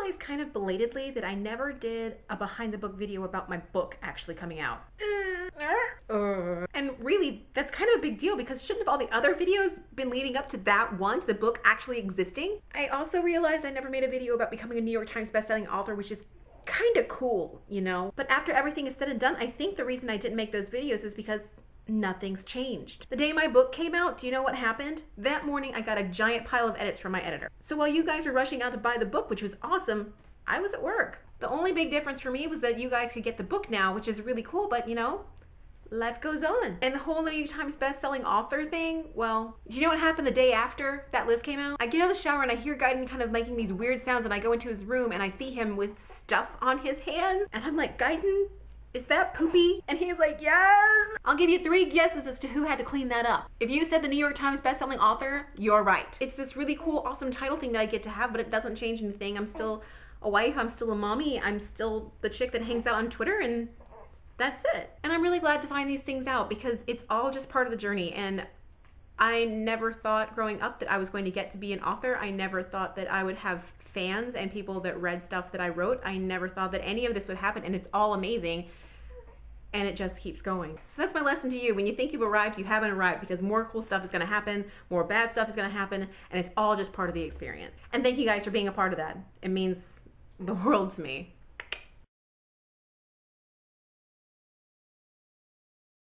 realized kind of belatedly that I never did a behind the book video about my book actually coming out. And really, that's kind of a big deal because shouldn't have all the other videos been leading up to that one, to the book actually existing? I also realized I never made a video about becoming a New York Times bestselling author, which is kind of cool, you know? But after everything is said and done, I think the reason I didn't make those videos is because nothing's changed. The day my book came out, do you know what happened? That morning, I got a giant pile of edits from my editor. So while you guys were rushing out to buy the book, which was awesome, I was at work. The only big difference for me was that you guys could get the book now, which is really cool, but you know, life goes on. And the whole New York Times bestselling author thing, well, do you know what happened the day after that list came out? I get out of the shower and I hear Guyton kind of making these weird sounds, and I go into his room and I see him with stuff on his hands, and I'm like, Guyton, is that poopy? And he's like, yes. I'll give you 3 guesses as to who had to clean that up. If you said the New York Times bestselling author, you're right. It's this really cool, awesome title thing that I get to have, but it doesn't change anything. I'm still a wife, I'm still a mommy, I'm still the chick that hangs out on Twitter, and that's it. And I'm really glad to find these things out because it's all just part of the journey. And I never thought growing up that I was going to get to be an author. I never thought that I would have fans and people that read stuff that I wrote. I never thought that any of this would happen, and it's all amazing. And it just keeps going. So that's my lesson to you. When you think you've arrived, you haven't arrived, because more cool stuff is gonna happen, more bad stuff is gonna happen, and it's all just part of the experience. And thank you guys for being a part of that. It means the world to me.